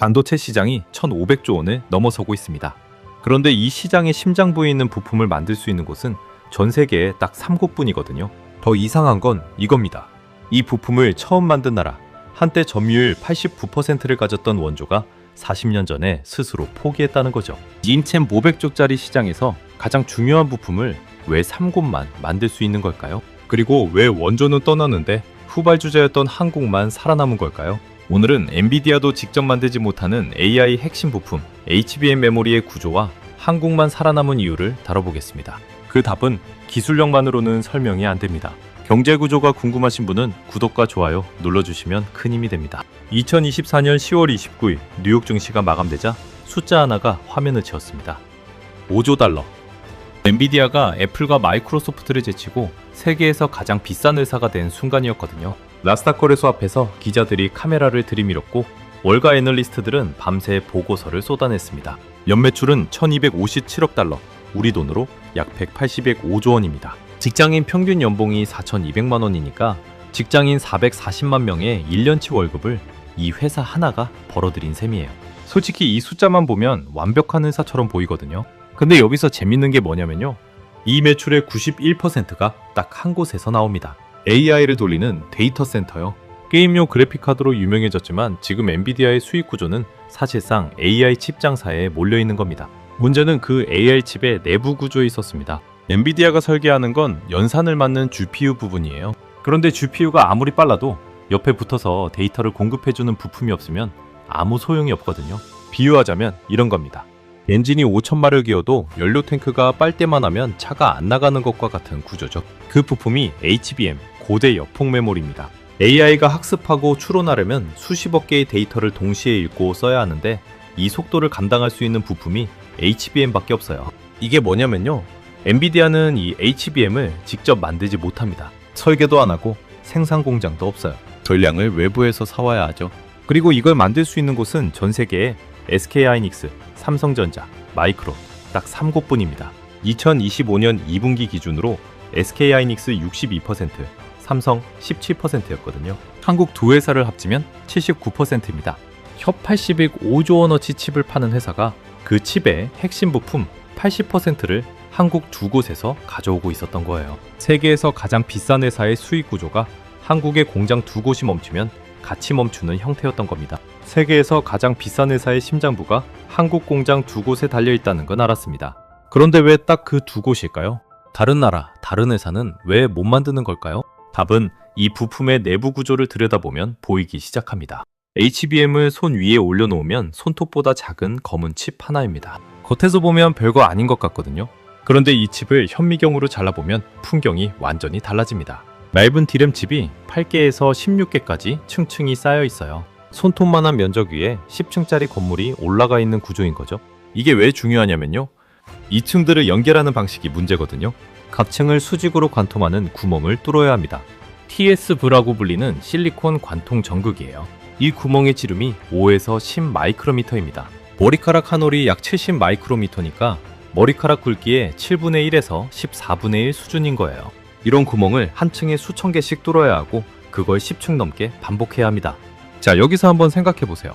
반도체 시장이 1,500조 원을 넘어서고 있습니다. 그런데 이 시장의 심장부에 있는 부품을 만들 수 있는 곳은 전 세계에 딱 3곳뿐이거든요. 더 이상한 건 이겁니다. 이 부품을 처음 만든 나라, 한때 점유율 89%를 가졌던 원조가 40년 전에 스스로 포기했다는 거죠. 인챈 500조짜리 시장에서 가장 중요한 부품을 왜 3곳만 만들 수 있는 걸까요? 그리고 왜 원조는 떠나는데 후발주자였던 한국만 살아남은 걸까요? 오늘은 엔비디아도 직접 만들지 못하는 AI 핵심 부품 HBM 메모리의 구조와 한국만 살아남은 이유를 다뤄보겠습니다. 그 답은 기술력만으로는 설명이 안 됩니다. 경제 구조가 궁금하신 분은 구독과 좋아요 눌러주시면 큰 힘이 됩니다. 2024년 10월 29일 뉴욕 증시가 마감되자 숫자 하나가 화면을 채웠습니다. 5조 달러. 엔비디아가 애플과 마이크로소프트를 제치고 세계에서 가장 비싼 회사가 된 순간이었거든요. 나스닥 거래소 앞에서 기자들이 카메라를 들이밀었고 월가 애널리스트들은 밤새 보고서를 쏟아냈습니다. 연매출은 1257억 달러, 우리 돈으로 약 185조 원입니다. 직장인 평균 연봉이 4,200만 원이니까 직장인 440만 명의 1년치 월급을 이 회사 하나가 벌어들인 셈이에요. 솔직히 이 숫자만 보면 완벽한 회사처럼 보이거든요. 근데 여기서 재밌는 게 뭐냐면요. 이 매출의 91%가 딱 한 곳에서 나옵니다. AI를 돌리는 데이터 센터요. 게임용 그래픽카드로 유명해졌지만 지금 엔비디아의 수익 구조는 사실상 AI 칩 장사에 몰려있는 겁니다. 문제는 그 AI 칩의 내부 구조에 있었습니다. 엔비디아가 설계하는 건 연산을 맞는 GPU 부분이에요. 그런데 GPU가 아무리 빨라도 옆에 붙어서 데이터를 공급해주는 부품이 없으면 아무 소용이 없거든요. 비유하자면 이런 겁니다. 엔진이 5,000마를 기어도 연료 탱크가 빨대만 하면 차가 안 나가는 것과 같은 구조죠. 그 부품이 HBM, 고대 여폭 메모리입니다. AI가 학습하고 추론하려면 수십억 개의 데이터를 동시에 읽고 써야 하는데 이 속도를 감당할 수 있는 부품이 HBM밖에 없어요. 이게 뭐냐면요. 엔비디아는 이 HBM을 직접 만들지 못합니다. 설계도 안 하고 생산 공장도 없어요. 전량을 외부에서 사와야 하죠. 그리고 이걸 만들 수 있는 곳은 전 세계에 SK하이닉스, 삼성전자, 마이크론 딱 3곳뿐입니다. 2025년 2분기 기준으로 SK하이닉스 62%, 삼성 17%였거든요. 한국 두 회사를 합치면 79%입니다. 현 85조 원어치 칩을 파는 회사가 그 칩의 핵심 부품 80%를 한국 두 곳에서 가져오고 있었던 거예요. 세계에서 가장 비싼 회사의 수익 구조가 한국의 공장 두 곳이 멈추면 같이 멈추는 형태였던 겁니다. 세계에서 가장 비싼 회사의 심장부가 한국 공장 두 곳에 달려있다는 건 알았습니다. 그런데 왜 딱 그 두 곳일까요? 다른 나라, 다른 회사는 왜 못 만드는 걸까요? 답은 이 부품의 내부 구조를 들여다보면 보이기 시작합니다. HBM을 손 위에 올려놓으면 손톱보다 작은 검은 칩 하나입니다. 겉에서 보면 별거 아닌 것 같거든요. 그런데 이 칩을 현미경으로 잘라보면 풍경이 완전히 달라집니다. 얇은 디램 칩이 8개에서 16개까지 층층이 쌓여 있어요. 손톱만한 면적 위에 10층짜리 건물이 올라가 있는 구조인 거죠. 이게 왜 중요하냐면요. 2층들을 연결하는 방식이 문제거든요. 각 층을 수직으로 관통하는 구멍을 뚫어야 합니다. TSV라고 불리는 실리콘 관통 전극이에요. 이 구멍의 지름이 5에서 10 마이크로미터입니다. 머리카락 한 올이 약 70 마이크로미터니까 머리카락 굵기의 7분의 1에서 14분의 1 수준인 거예요. 이런 구멍을 한 층에 수천 개씩 뚫어야 하고 그걸 10층 넘게 반복해야 합니다. 자, 여기서 한번 생각해 보세요.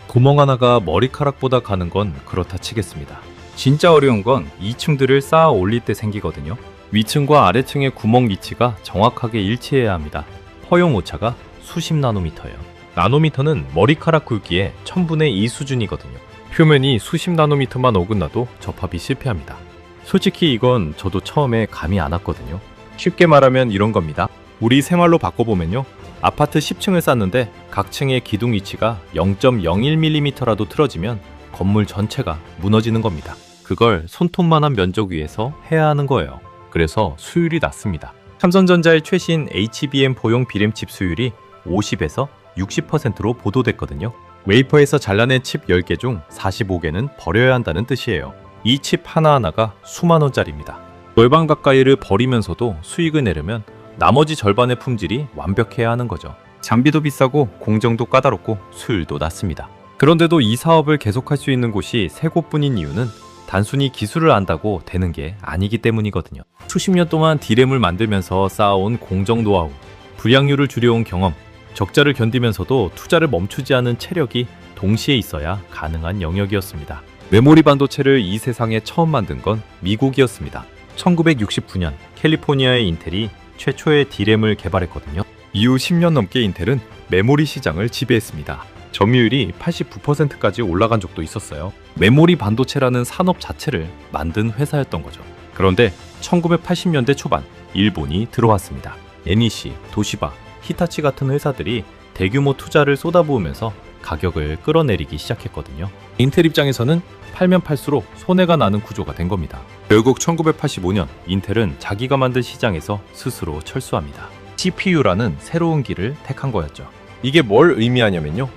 구멍 하나가 머리카락보다 가는 건 그렇다 치겠습니다. 진짜 어려운 건 2층들을 쌓아 올릴 때 생기거든요. 위층과 아래층의 구멍 위치가 정확하게 일치해야 합니다. 허용 오차가 수십 나노미터예요. 나노미터는 머리카락 굵기의 1000분의 2 수준이거든요. 표면이 수십 나노미터만 어긋나도 접합이 실패합니다. 솔직히 이건 저도 처음에 감이 안 왔거든요. 쉽게 말하면 이런 겁니다. 우리 생활로 바꿔보면요. 아파트 10층을 쌓는데 각 층의 기둥 위치가 0.01mm라도 틀어지면 건물 전체가 무너지는 겁니다. 그걸 손톱만한 면적 위에서 해야 하는 거예요. 그래서 수율이 낮습니다. 삼성전자의 최신 HBM 보용 비램칩 수율이 50에서 60%로 보도됐거든요. 웨이퍼에서 잘라낸 칩 10개 중 45개는 버려야 한다는 뜻이에요. 이 칩 하나하나가 수만 원짜리입니다. 절반 가까이를 버리면서도 수익을 내려면 나머지 절반의 품질이 완벽해야 하는 거죠. 장비도 비싸고 공정도 까다롭고 수율도 낮습니다. 그런데도 이 사업을 계속할 수 있는 곳이 세 곳뿐인 이유는 단순히 기술을 안다고 되는 게 아니기 때문이거든요. 수십 년 동안 디램을 만들면서 쌓아온 공정 노하우, 불량률을 줄여온 경험, 적자를 견디면서도 투자를 멈추지 않은 체력이 동시에 있어야 가능한 영역이었습니다. 메모리 반도체를 이 세상에 처음 만든 건 미국이었습니다. 1969년 캘리포니아의 인텔이 최초의 D램을 개발했거든요. 이후 10년 넘게 인텔은 메모리 시장을 지배했습니다. 점유율이 89%까지 올라간 적도 있었어요. 메모리 반도체라는 산업 자체를 만든 회사였던 거죠. 그런데 1980년대 초반 일본이 들어왔습니다. NEC, 도시바, 히타치 같은 회사들이 대규모 투자를 쏟아부으면서 가격을 끌어내리기 시작했거든요. 인텔 입장에서는 팔면 팔수록 손해가 나는 구조가 된 겁니다. 결국 1985년 인텔은 자기가 만든 시장에서 스스로 철수합니다. CPU라는 새로운 길을 택한 거였죠. 이게 뭘 의미하냐면요.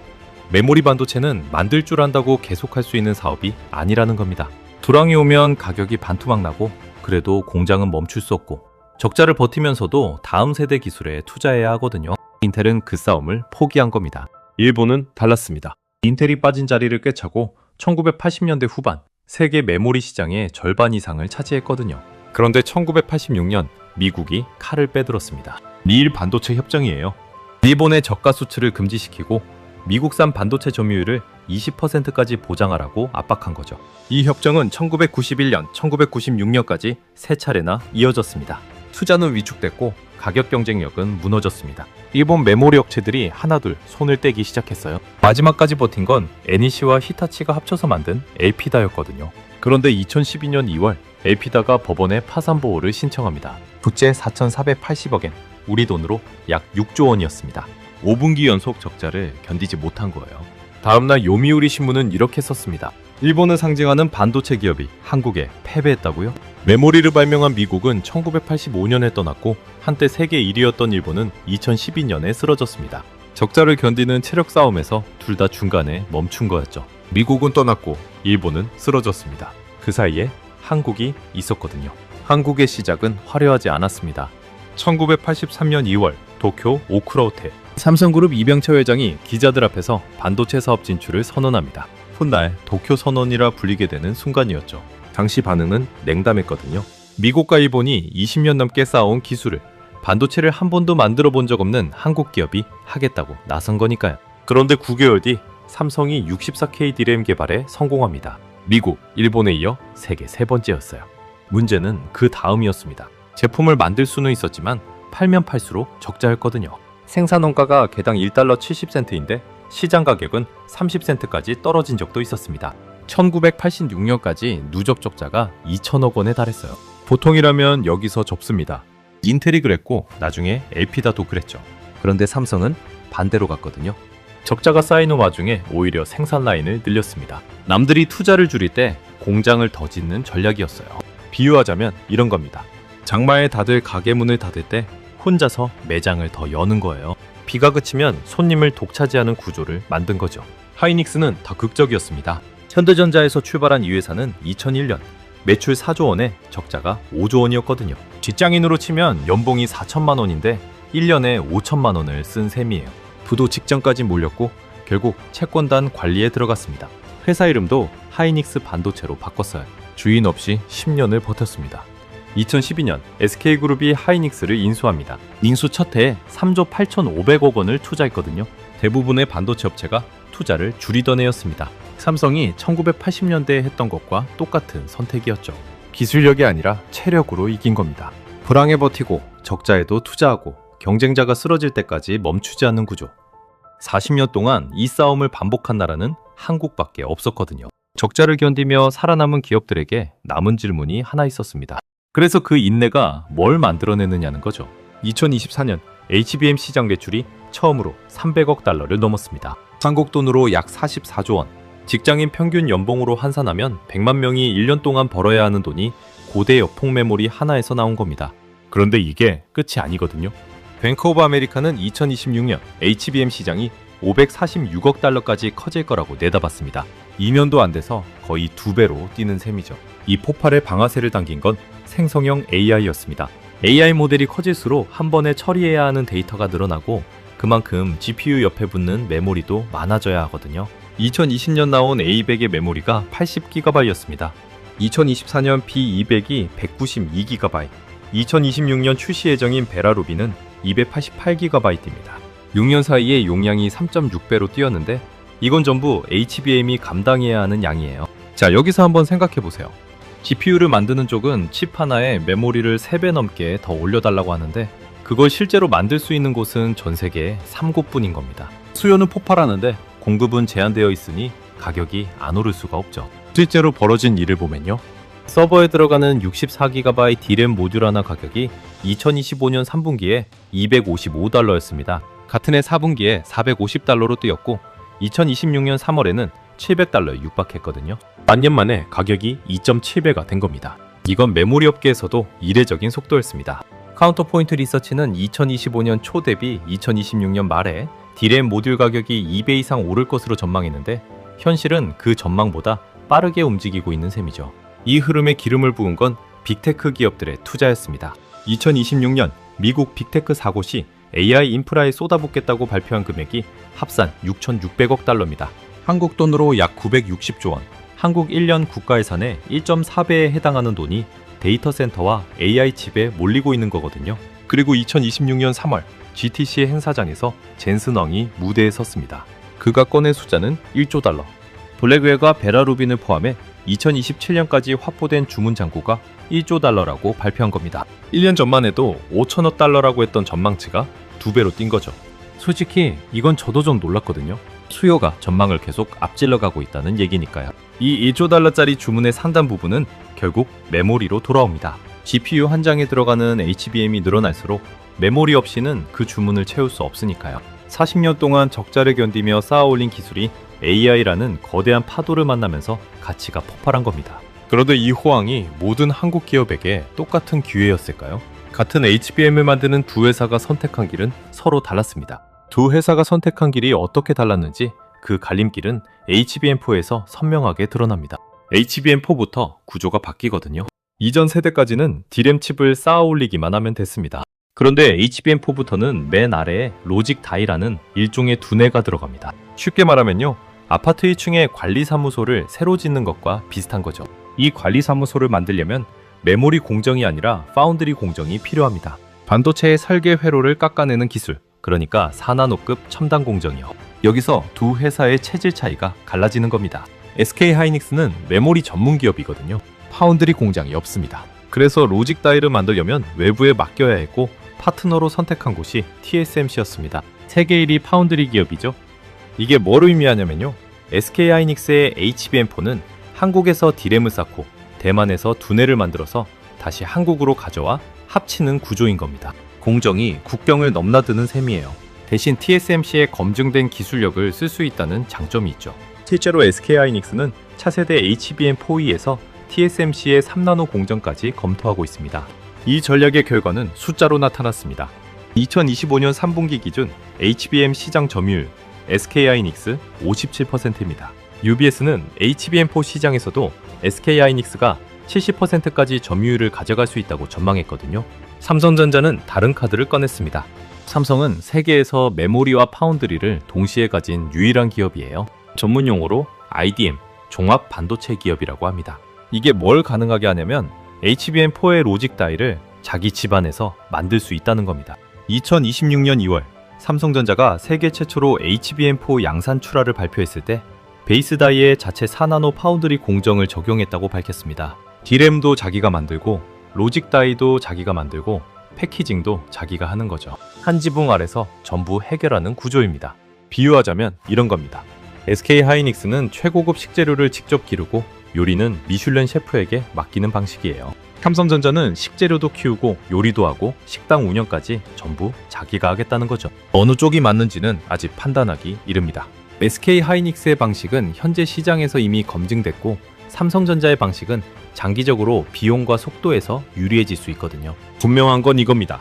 메모리 반도체는 만들 줄 안다고 계속할 수 있는 사업이 아니라는 겁니다. 불황이 오면 가격이 반토막 나고 그래도 공장은 멈출 수 없고 적자를 버티면서도 다음 세대 기술에 투자해야 하거든요. 인텔은 그 싸움을 포기한 겁니다. 일본은 달랐습니다. 인텔이 빠진 자리를 꿰차고 1980년대 후반 세계 메모리 시장의 절반 이상을 차지했거든요. 그런데 1986년 미국이 칼을 빼들었습니다. 미일 반도체 협정이에요. 일본의 저가 수출을 금지시키고 미국산 반도체 점유율을 20%까지 보장하라고 압박한 거죠. 이 협정은 1991년, 1996년까지 세 차례나 이어졌습니다. 투자는 위축됐고 가격 경쟁력은 무너졌습니다. 일본 메모리 업체들이 하나둘 손을 떼기 시작했어요. 마지막까지 버틴 건 NEC와 히타치가 합쳐서 만든 엘피다였거든요. 그런데 2012년 2월 엘피다가 법원에 파산 보호를 신청합니다. 부채 4,480억엔, 우리 돈으로 약 6조 원이었습니다. 5분기 연속 적자를 견디지 못한 거예요. 다음날 요미우리 신문은 이렇게 썼습니다. 일본을 상징하는 반도체 기업이 한국에 패배했다고요? 메모리를 발명한 미국은 1985년에 떠났고 한때 세계 1위였던 일본은 2012년에 쓰러졌습니다. 적자를 견디는 체력 싸움에서 둘 다 중간에 멈춘 거였죠. 미국은 떠났고 일본은 쓰러졌습니다. 그 사이에 한국이 있었거든요. 한국의 시작은 화려하지 않았습니다. 1983년 2월 도쿄 오쿠라 호텔, 삼성그룹 이병철 회장이 기자들 앞에서 반도체 사업 진출을 선언합니다. 훗날 도쿄 선언이라 불리게 되는 순간이었죠. 당시 반응은 냉담했거든요. 미국과 일본이 20년 넘게 쌓아온 기술을, 반도체를 한 번도 만들어 본 적 없는 한국 기업이 하겠다고 나선 거니까요. 그런데 9개월 뒤 삼성이 64K D램 개발에 성공합니다. 미국, 일본에 이어 세계 세 번째였어요. 문제는 그 다음이었습니다. 제품을 만들 수는 있었지만 팔면 팔수록 적자였거든요. 생산 원가가 개당 1달러 70센트인데 시장 가격은 30센트까지 떨어진 적도 있었습니다. 1986년까지 누적 적자가 2천억 원에 달했어요. 보통이라면 여기서 접습니다. 인텔이 그랬고 나중에 엘피다도 그랬죠. 그런데 삼성은 반대로 갔거든요. 적자가 쌓이는 와중에 오히려 생산 라인을 늘렸습니다. 남들이 투자를 줄일 때 공장을 더 짓는 전략이었어요. 비유하자면 이런 겁니다. 장마에 다들 가게 문을 닫을 때 혼자서 매장을 더 여는 거예요. 비가 그치면 손님을 독차지하는 구조를 만든 거죠. 하이닉스는 더 극적이었습니다. 현대전자에서 출발한 이 회사는 2001년 매출 4조 원에 적자가 5조 원이었거든요. 직장인으로 치면 연봉이 4천만 원인데 1년에 5천만 원을 쓴 셈이에요. 부도 직전까지 몰렸고 결국 채권단 관리에 들어갔습니다. 회사 이름도 하이닉스 반도체로 바꿨어요. 주인 없이 10년을 버텼습니다. 2012년 SK그룹이 하이닉스를 인수합니다. 인수 첫 해에 3조 8,500억 원을 투자했거든요. 대부분의 반도체 업체가 투자를 줄이던 해였습니다. 삼성이 1980년대에 했던 것과 똑같은 선택이었죠. 기술력이 아니라 체력으로 이긴 겁니다. 불황에 버티고 적자에도 투자하고 경쟁자가 쓰러질 때까지 멈추지 않는 구조. 40년 동안 이 싸움을 반복한 나라는 한국밖에 없었거든요. 적자를 견디며 살아남은 기업들에게 남은 질문이 하나 있었습니다. 그래서 그 인내가 뭘 만들어내느냐는 거죠. 2024년 HBM 시장 매출이 처음으로 300억 달러를 넘었습니다. 한국 돈으로 약 44조 원. 직장인 평균 연봉으로 환산하면 100만 명이 1년 동안 벌어야 하는 돈이 고대 여폭 메모리 하나에서 나온 겁니다. 그런데 이게 끝이 아니거든요. 뱅크 오브 아메리카는 2026년 HBM 시장이 546억 달러까지 커질 거라고 내다봤습니다. 2년도 안 돼서 거의 2배로 뛰는 셈이죠. 이 폭발의 방아쇠를 당긴 건 생성형 AI였습니다. AI 모델이 커질수록 한 번에 처리해야 하는 데이터가 늘어나고 그만큼 GPU 옆에 붙는 메모리도 많아져야 하거든요. 2020년 나온 A100의 메모리가 80GB였습니다. 2024년 B200이 192GB, 2026년 출시 예정인 베라루비는 288GB입니다. 6년 사이에 용량이 3.6배로 뛰었는데 이건 전부 HBM이 감당해야 하는 양이에요. 자, 여기서 한번 생각해보세요. GPU를 만드는 쪽은 칩 하나에 메모리를 3배 넘게 더 올려달라고 하는데 그걸 실제로 만들 수 있는 곳은 전 세계 3곳뿐인 겁니다. 수요는 폭발하는데 공급은 제한되어 있으니 가격이 안 오를 수가 없죠. 실제로 벌어진 일을 보면요. 서버에 들어가는 64GB D램 모듈 하나 가격이 2025년 3분기에 255달러였습니다. 같은 해 4분기에 450달러로 뛰었고 2026년 3월에는 700달러에 육박했거든요. 반년 만에 가격이 2.7배가 된 겁니다. 이건 메모리 업계에서도 이례적인 속도였습니다. 카운터포인트 리서치는 2025년 초 대비 2026년 말에 D램 모듈 가격이 2배 이상 오를 것으로 전망했는데 현실은 그 전망보다 빠르게 움직이고 있는 셈이죠. 이 흐름에 기름을 부은 건 빅테크 기업들의 투자였습니다. 2026년 미국 빅테크 4곳이 AI 인프라에 쏟아붓겠다고 발표한 금액이 합산 6,600억 달러입니다. 한국 돈으로 약 960조 원, 한국 1년 국가예산의 1.4배에 해당하는 돈이 데이터 센터와 AI 칩에 몰리고 있는 거거든요. 그리고 2026년 3월 GTC 행사장에서 젠슨 엉이 무대에 섰습니다. 그가 꺼낸 숫자는 1조 달러. 블랙웰과 베라루빈을 포함해 2027년까지 확보된 주문 잔고가 1조 달러라고 발표한 겁니다. 1년 전만 해도 5천억 달러라고 했던 전망치가 2배로 뛴 거죠. 솔직히 이건 저도 좀 놀랐거든요. 수요가 전망을 계속 앞질러 가고 있다는 얘기니까요. 이 1조 달러짜리 주문의 상당 부분은 결국 메모리로 돌아옵니다. GPU 한 장에 들어가는 HBM이 늘어날수록 메모리 없이는 그 주문을 채울 수 없으니까요. 40년 동안 적자를 견디며 쌓아올린 기술이 AI라는 거대한 파도를 만나면서 가치가 폭발한 겁니다. 그런데 이 호황이 모든 한국 기업에게 똑같은 기회였을까요? 같은 HBM을 만드는 두 회사가 선택한 길은 서로 달랐습니다. 두 회사가 선택한 길이 어떻게 달랐는지 그 갈림길은 HBM4에서 선명하게 드러납니다. HBM4부터 구조가 바뀌거든요. 이전 세대까지는 D램 칩을 쌓아 올리기만 하면 됐습니다. 그런데 HBM4부터는 맨 아래에 로직 다이라는 일종의 두뇌가 들어갑니다. 쉽게 말하면요, 아파트 1층에 관리사무소를 새로 짓는 것과 비슷한 거죠. 이 관리사무소를 만들려면 메모리 공정이 아니라 파운드리 공정이 필요합니다. 반도체의 설계 회로를 깎아내는 기술, 그러니까 4나노급 첨단 공정이요. 여기서 두 회사의 체질 차이가 갈라지는 겁니다. SK하이닉스는 메모리 전문 기업이거든요. 파운드리 공장이 없습니다. 그래서 로직 다이를 만들려면 외부에 맡겨야 했고 파트너로 선택한 곳이 TSMC였습니다. 세계 1위 파운드리 기업이죠. 이게 뭘 의미하냐면요, SK하이닉스의 HBM4는 한국에서 D램을 쌓고 대만에서 두뇌를 만들어서 다시 한국으로 가져와 합치는 구조인 겁니다. 공정이 국경을 넘나드는 셈이에요. 대신 TSMC의 검증된 기술력을 쓸 수 있다는 장점이 있죠. 실제로 SK하이닉스는 차세대 HBM4E에서 TSMC의 3나노 공정까지 검토하고 있습니다. 이 전략의 결과는 숫자로 나타났습니다. 2025년 3분기 기준 HBM 시장 점유율 SK하이닉스 57%입니다. UBS는 HBM4 시장에서도 SK하이닉스가 70%까지 점유율을 가져갈 수 있다고 전망했거든요. 삼성전자는 다른 카드를 꺼냈습니다. 삼성은 세계에서 메모리와 파운드리를 동시에 가진 유일한 기업이에요. 전문 용어로 IDM, 종합 반도체 기업이라고 합니다. 이게 뭘 가능하게 하냐면 HBM4의 로직 다이를 자기 집안에서 만들 수 있다는 겁니다. 2026년 2월 삼성전자가 세계 최초로 HBM4 양산 출하를 발표했을 때 베이스 다이에 자체 4나노 파운드리 공정을 적용했다고 밝혔습니다. D램도 자기가 만들고 로직 다이도 자기가 만들고 패키징도 자기가 하는 거죠. 한 지붕 아래서 전부 해결하는 구조입니다. 비유하자면 이런 겁니다. SK하이닉스는 최고급 식재료를 직접 기르고 요리는 미슐랭 셰프에게 맡기는 방식이에요. 삼성전자는 식재료도 키우고 요리도 하고 식당 운영까지 전부 자기가 하겠다는 거죠. 어느 쪽이 맞는지는 아직 판단하기 이릅니다. SK하이닉스의 방식은 현재 시장에서 이미 검증됐고 삼성전자의 방식은 장기적으로 비용과 속도에서 유리해질 수 있거든요. 분명한 건 이겁니다.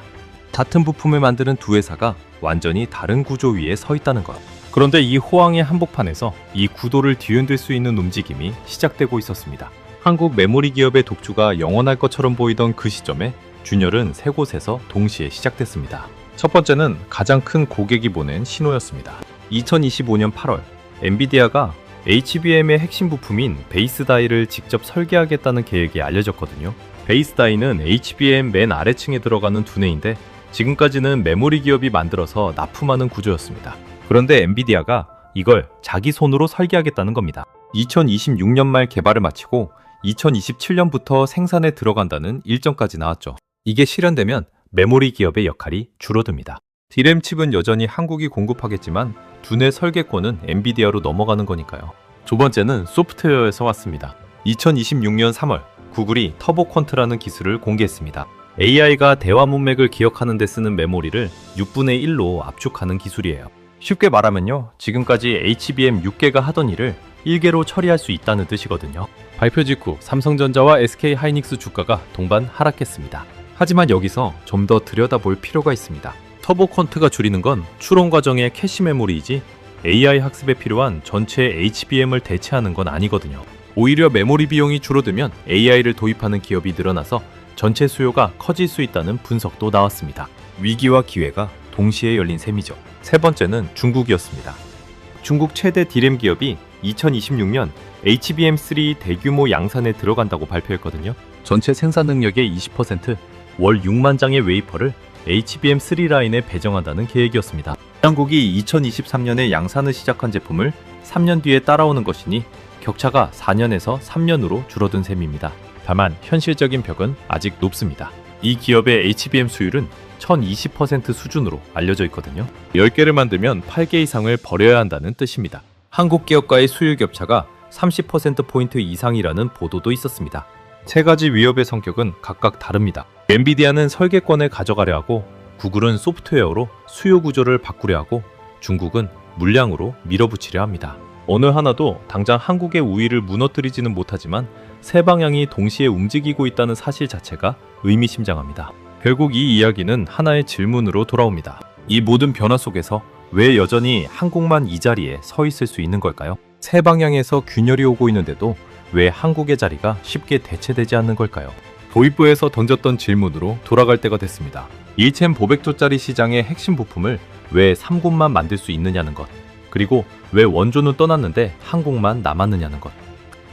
같은 부품을 만드는 두 회사가 완전히 다른 구조 위에 서 있다는 것. 그런데 이 호황의 한복판에서 이 구도를 뒤흔들 수 있는 움직임이 시작되고 있었습니다. 한국 메모리 기업의 독주가 영원할 것처럼 보이던 그 시점에 균열은 세 곳에서 동시에 시작됐습니다. 첫 번째는 가장 큰 고객이 보낸 신호였습니다. 2025년 8월 엔비디아가 HBM의 핵심 부품인 베이스 다이를 직접 설계하겠다는 계획이 알려졌거든요. 베이스 다이는 HBM 맨 아래층에 들어가는 두뇌인데 지금까지는 메모리 기업이 만들어서 납품하는 구조였습니다. 그런데 엔비디아가 이걸 자기 손으로 설계하겠다는 겁니다. 2026년 말 개발을 마치고 2027년부터 생산에 들어간다는 일정까지 나왔죠. 이게 실현되면 메모리 기업의 역할이 줄어듭니다. D램 칩은 여전히 한국이 공급하겠지만 두뇌 설계권은 엔비디아로 넘어가는 거니까요. 두 번째는 소프트웨어에서 왔습니다. 2026년 3월 구글이 터보퀀트라는 기술을 공개했습니다. AI가 대화 문맥을 기억하는 데 쓰는 메모리를 6분의 1로 압축하는 기술이에요. 쉽게 말하면요, 지금까지 HBM 6개가 하던 일을 1개로 처리할 수 있다는 뜻이거든요. 발표 직후 삼성전자와 SK하이닉스 주가가 동반 하락했습니다. 하지만 여기서 좀 더 들여다볼 필요가 있습니다. 터보퀀트가 줄이는 건 추론 과정의 캐시 메모리이지 AI 학습에 필요한 전체 HBM을 대체하는 건 아니거든요. 오히려 메모리 비용이 줄어들면 AI를 도입하는 기업이 늘어나서 전체 수요가 커질 수 있다는 분석도 나왔습니다. 위기와 기회가 동시에 열린 셈이죠. 세 번째는 중국이었습니다. 중국 최대 D램 기업이 2026년 HBM3 대규모 양산에 들어간다고 발표했거든요. 전체 생산 능력의 20%, 월 6만 장의 웨이퍼를 HBM3 라인에 배정한다는 계획이었습니다. 한국이 2023년에 양산을 시작한 제품을 3년 뒤에 따라오는 것이니 격차가 4년에서 3년으로 줄어든 셈입니다. 다만 현실적인 벽은 아직 높습니다. 이 기업의 HBM 수율은 1020% 수준으로 알려져 있거든요. 10개를 만들면 8개 이상을 버려야 한다는 뜻입니다. 한국 기업과의 수율 격차가 30%포인트 이상이라는 보도도 있었습니다. 세 가지 위협의 성격은 각각 다릅니다. 엔비디아는 설계권을 가져가려 하고, 구글은 소프트웨어로 수요 구조를 바꾸려 하고, 중국은 물량으로 밀어붙이려 합니다. 어느 하나도 당장 한국의 우위를 무너뜨리지는 못하지만 세 방향이 동시에 움직이고 있다는 사실 자체가 의미심장합니다. 결국 이 이야기는 하나의 질문으로 돌아옵니다. 이 모든 변화 속에서 왜 여전히 한국만 이 자리에 서 있을 수 있는 걸까요? 세 방향에서 균열이 오고 있는데도 왜 한국의 자리가 쉽게 대체되지 않는 걸까요? 도입부에서 던졌던 질문으로 돌아갈 때가 됐습니다. 1,500조짜리 시장의 핵심 부품을 왜 3곳만 만들 수 있느냐는 것, 그리고 왜 원조는 떠났는데 한국만 남았느냐는 것.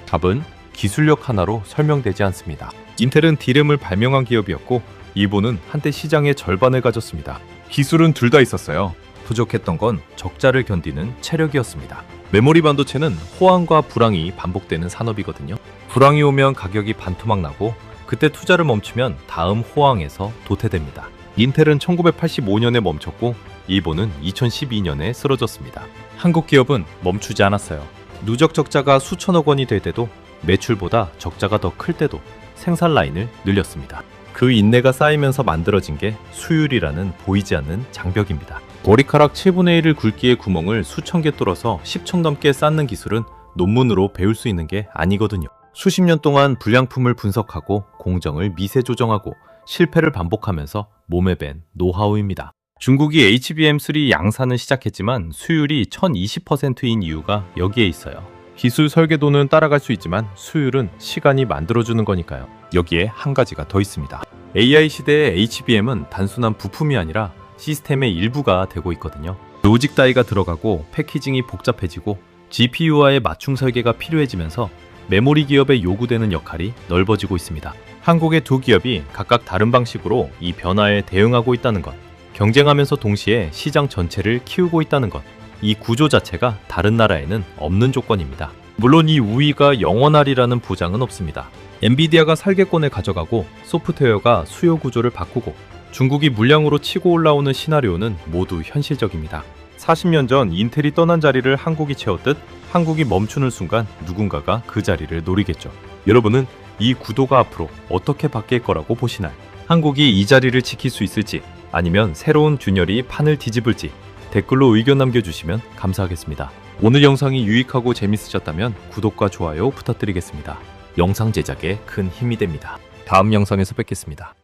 답은 기술력 하나로 설명되지 않습니다. 인텔은 D램을 발명한 기업이었고, 일본은 한때 시장의 절반을 가졌습니다. 기술은 둘 다 있었어요. 부족했던 건 적자를 견디는 체력이었습니다. 메모리 반도체는 호황과 불황이 반복되는 산업이거든요. 불황이 오면 가격이 반토막 나고, 그때 투자를 멈추면 다음 호황에서 도태됩니다. 인텔은 1985년에 멈췄고, 일본은 2012년에 쓰러졌습니다. 한국 기업은 멈추지 않았어요. 누적 적자가 수천억 원이 될 때도, 매출보다 적자가 더 클 때도 생산 라인을 늘렸습니다. 그 인내가 쌓이면서 만들어진 게 수율이라는 보이지 않는 장벽입니다. 머리카락 7분의 1을 굵기의 구멍을 수천 개 뚫어서 10층 넘게 쌓는 기술은 논문으로 배울 수 있는 게 아니거든요. 수십 년 동안 불량품을 분석하고 공정을 미세 조정하고 실패를 반복하면서 몸에 밴 노하우입니다. 중국이 HBM3 양산을 시작했지만 수율이 1020%인 이유가 여기에 있어요. 기술 설계도는 따라갈 수 있지만 수율은 시간이 만들어주는 거니까요. 여기에 한 가지가 더 있습니다. AI 시대의 HBM은 단순한 부품이 아니라 시스템의 일부가 되고 있거든요. 로직 다이가 들어가고 패키징이 복잡해지고 GPU와의 맞춤 설계가 필요해지면서 메모리 기업에 요구되는 역할이 넓어지고 있습니다. 한국의 두 기업이 각각 다른 방식으로 이 변화에 대응하고 있다는 것, 경쟁하면서 동시에 시장 전체를 키우고 있다는 것, 이 구조 자체가 다른 나라에는 없는 조건입니다. 물론 이 우위가 영원하리라는 보장은 없습니다. 엔비디아가 설계권을 가져가고 소프트웨어가 수요 구조를 바꾸고 중국이 물량으로 치고 올라오는 시나리오는 모두 현실적입니다. 40년 전 인텔이 떠난 자리를 한국이 채웠듯 한국이 멈추는 순간 누군가가 그 자리를 노리겠죠. 여러분은 이 구도가 앞으로 어떻게 바뀔 거라고 보시나요? 한국이 이 자리를 지킬 수 있을지, 아니면 새로운 균열이 판을 뒤집을지 댓글로 의견 남겨주시면 감사하겠습니다. 오늘 영상이 유익하고 재밌으셨다면 구독과 좋아요 부탁드리겠습니다. 영상 제작에 큰 힘이 됩니다. 다음 영상에서 뵙겠습니다.